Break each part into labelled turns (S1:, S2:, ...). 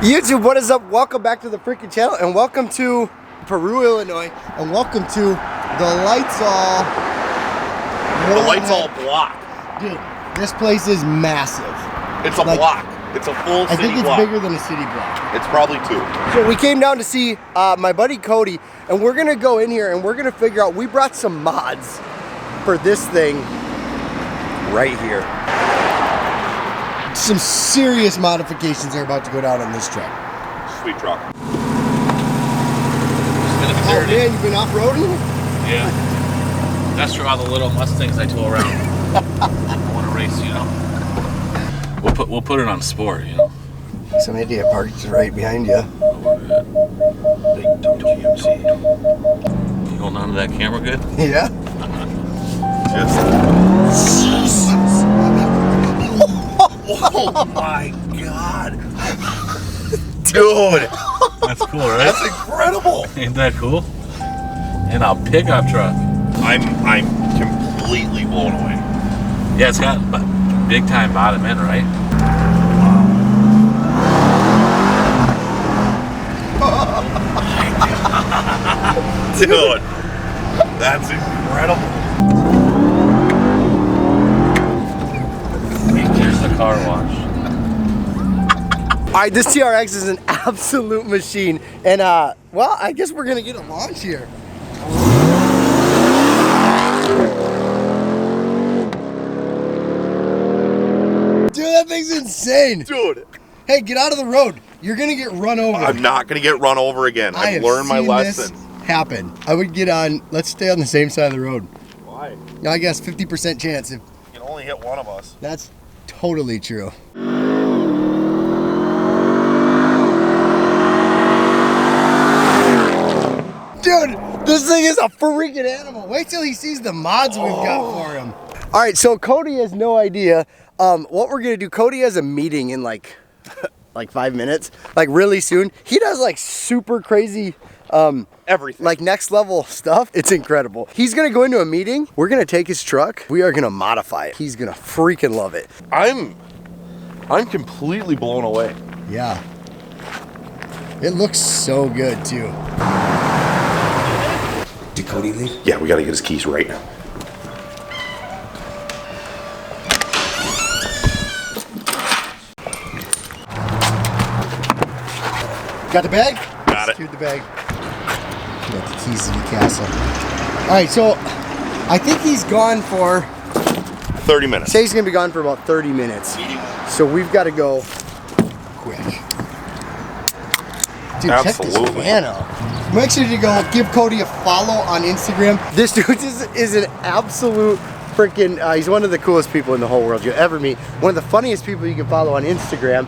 S1: YouTube, what is up? Welcome back to the freaking channel, and welcome to Peru, Illinois, and welcome to the Lights All.
S2: The Lights All block.
S1: Dude, this place is massive.
S2: It's a block. It's a full city block.
S1: I think it's bigger than a city block.
S2: It's probably two.
S1: So we came down to see my buddy Cody, and we're gonna go in here and we're gonna figure out. We brought some mods for this thing right here. Some serious modifications are about to go down on this truck.
S2: Sweet truck.
S1: Oh man, you've been off-roading?
S3: Yeah. That's for all the little Mustangs I tow around. I want to race, you know. We'll put it on sport, you know.
S1: Some idiot parked right behind you.
S3: Big dumb GMC. You holding on to that camera good?
S1: Yeah.
S2: Oh my god. Dude.
S3: That's cool, right?
S2: That's incredible.
S3: Ain't that cool? And a pickup truck.
S2: I'm completely blown away.
S3: Yeah, it's got big time bottom end, right?
S2: Dude. That's incredible.
S3: Here's the car wash.
S1: All right, this TRX is an absolute machine, and well, I guess we're gonna get a launch here. Dude, that thing's insane.
S2: Dude.
S1: Hey, get out of the road. You're gonna get run over.
S2: I'm not gonna get run over again. I've learned my lesson.
S1: Happen. I would get on. Let's stay on the same side of the road.
S2: Why?
S1: I guess 50% chance. If
S2: You can only hit one of us.
S1: that's totally true. Dude, this thing is a freaking animal. Wait till he sees the mods we've got for him. All right, so Cody has no idea what we're gonna do. Cody has a meeting in like 5 minutes, like really soon. He does like super crazy
S2: Everything.
S1: like next level stuff. It's incredible. He's gonna go into a meeting. We're gonna take his truck. We are gonna modify it. He's gonna freaking love it.
S2: I'm completely blown away.
S1: Yeah. It looks so good too. Did Cody leave?
S2: Yeah, we gotta get his keys right now.
S1: Got the bag?
S2: Got it.
S1: Secured the bag. Got the keys to the castle. All right, so I think he's gone for
S2: 30 minutes.
S1: Say he's gonna be gone for about 30 minutes. So we've got to go quick. Dude, check this
S2: Absolutely.
S1: fan out. Make sure to go give Cody a follow on Instagram. This dude is an absolute freaking, he's one of the coolest people in the whole world you'll ever meet. One of the funniest people you can follow on Instagram.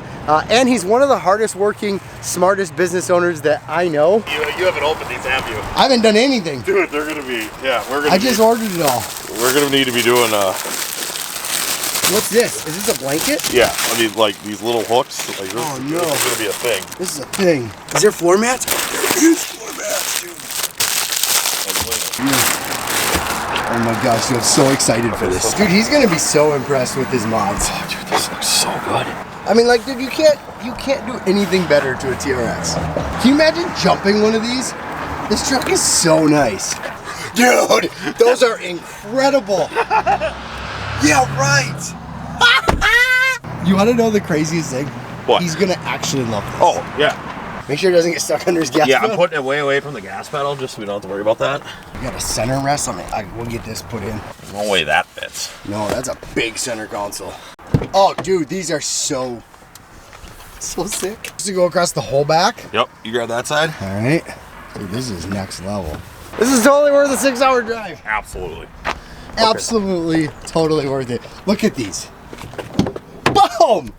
S1: And he's one of the hardest working, smartest business owners that I know.
S2: You haven't opened these, have you?
S1: I haven't done anything.
S2: Dude, they're gonna be, yeah,
S1: I just ordered it all.
S2: We're gonna need to be doing,
S1: What's this? Is this a blanket?
S2: yeah, I mean, like these little hooks. Like this,
S1: Oh, no.
S2: This is gonna be a thing.
S1: This is a thing. Is there floor mats? There's floor mats, dude. Oh my gosh, dude, I'm so excited for this. Dude, he's gonna be so impressed with his mods.
S2: Oh, dude, this looks so good.
S1: I mean, like, dude, you can't do anything better to a TRX. Can you imagine jumping one of these? This truck is so nice. Dude, those are incredible. Yeah, right. You want to know the craziest thing?
S2: What?
S1: He's gonna actually love this.
S2: Oh, yeah.
S1: Make sure it doesn't get stuck under his gas
S2: Yeah,
S1: pedal.
S2: I'm putting it way away from the gas pedal just so we don't have to worry about that.
S1: You got a center rest on it. We'll get this put in.
S2: There's no way that fits.
S1: No, that's a big center console. Oh, dude, these are so sick. Just to go across the whole back.
S2: Yep, you grab that side?
S1: All right. Dude, this is next level. This is totally worth a 6-hour drive.
S2: Absolutely.
S1: Absolutely, totally worth it. Look at these. Boom!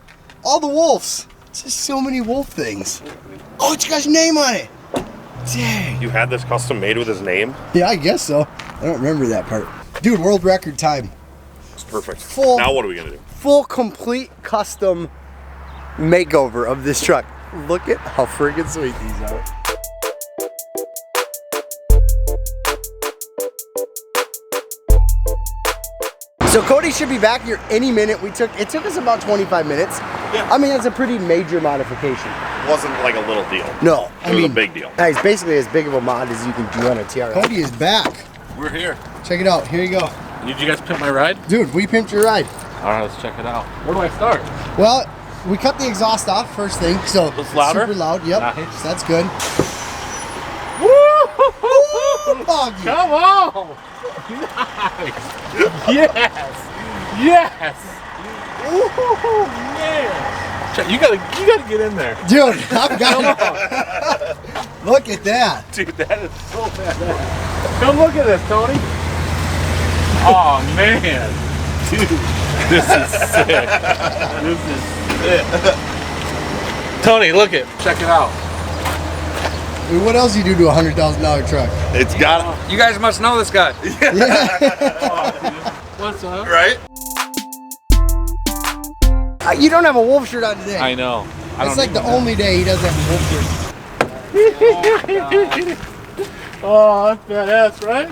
S1: All the wolves. Just so many wolf things. Oh, it's got his name on it. Dang.
S2: You had this custom made with his name?
S1: Yeah, I guess so. I don't remember that part. Dude, world record time.
S2: It's perfect.
S1: Full.
S2: Now what are we gonna do?
S1: Full, complete, custom makeover of this truck. Look at how friggin' sweet these are. So Cody should be back here any minute. It took us about 25 minutes.
S2: Yeah.
S1: I mean, that's a pretty major modification.
S2: Wasn't like a little deal.
S1: No,
S2: It was a big deal.
S1: It's basically as big of a mod as you can do on a TRX. Cody is back.
S3: We're here.
S1: Check it out. Here you go.
S3: Did you guys pimp my ride?
S1: Dude, we pimped your ride.
S3: All right, let's check it out. Where do I start?
S1: Well, we cut the exhaust off first thing, so
S3: It's louder?
S1: super loud. Yep,
S3: Nice.
S1: so that's good.
S3: Woo!
S1: Foggy.
S3: Come on! Nice! Yes! Yes! Ooh, man! Check, you gotta get in there.
S1: Dude, I've got it. Look at that.
S3: Dude, that is so badass. Come look at this, Tony. Oh man. Dude, this is sick. This is sick. Tony, look it. Check it out.
S1: Dude, what else you do to a $100,000 truck?
S2: It's got
S4: You guys must know this guy.
S3: What's up?
S2: right?
S1: You don't have a wolf shirt on today.
S3: I know.
S1: It's like the only day he doesn't have a wolf shirt.
S3: Oh, that's badass, right?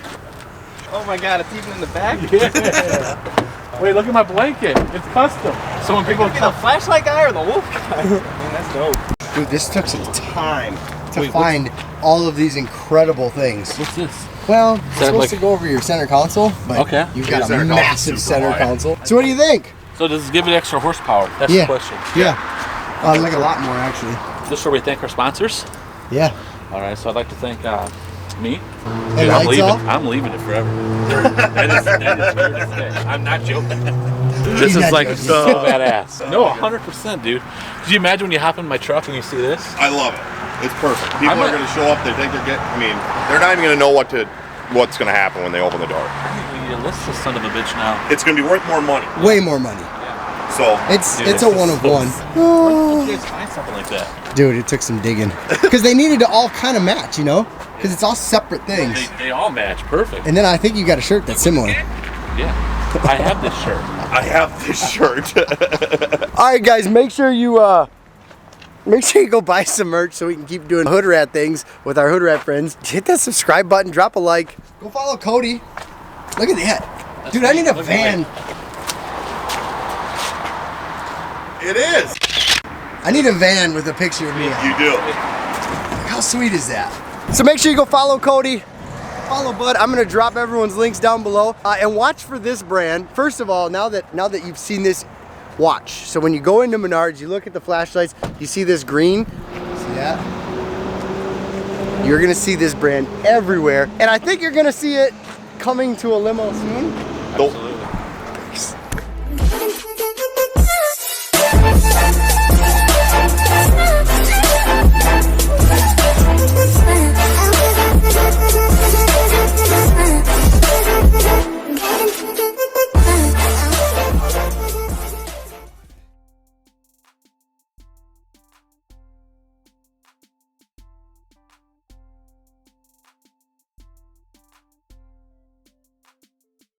S4: Oh my god, it's even in the back.
S3: Yeah. Wait, look at my blanket. It's custom. So when people
S4: The flashlight guy or the wolf guy? Man, that's dope.
S1: Dude, this took some time to
S3: Wait,
S1: find all of these incredible things.
S3: What's this?
S1: Well, it's supposed
S3: like-
S1: to go over your center console, but
S3: Okay.
S1: you've
S2: Your
S1: got a
S2: center console's
S1: massive
S2: super
S1: center
S2: wide.
S1: console. So what do you think?
S3: So does it give it extra horsepower? That's
S1: Yeah.
S3: the question.
S1: Yeah. Like a lot more, actually.
S3: This is where we thank our sponsors.
S1: Yeah.
S3: All right, so I'd like to thank me.
S1: Hey,
S3: Dude, I'm
S1: lights
S3: leaving.
S1: off?
S3: I'm leaving it forever. that is here to stay. I'm not joking. This
S1: He's
S3: is
S1: not
S3: like
S1: joking.
S3: so badass. No, 100%, dude. Could you imagine when you hop in my truck and you see this?
S2: I love it. It's perfect. People
S3: I'm
S2: are
S3: a-
S2: going to show up. They think they're getting. I mean, they're not even going to know what's going to happen when they open the door.
S3: We need to list this son of a bitch now.
S2: It's going to be worth more money.
S1: Way more money.
S2: So
S1: It's
S3: Dude,
S1: a
S3: this is
S1: one of
S3: so
S1: one.
S3: sick. Where did you guys find something like that?
S1: Dude, it took some digging. Because they needed to all kind of match, you know? Because it's all separate things.
S3: They all match perfect.
S1: And then I think you got a shirt that's similar.
S3: Yeah. I have this shirt.
S2: I have this shirt.
S1: All right, guys, make sure you go buy some merch so we can keep doing hood rat things with our hood rat friends. Hit that subscribe button, drop a like. Go follow Cody. Look at that. Dude, I need a
S3: Look at
S1: van.
S2: It is.
S1: I need a van with a picture of me.
S2: You do.
S1: How sweet is that? So make sure you go follow Cody. Follow Bud. I'm gonna drop everyone's links down below. And watch for this brand. First of all, now that you've seen this, watch. So when you go into Menards, you look at the flashlights, you see this green. See that? You're gonna see this brand everywhere. And I think you're gonna see it coming to a limo soon.
S2: The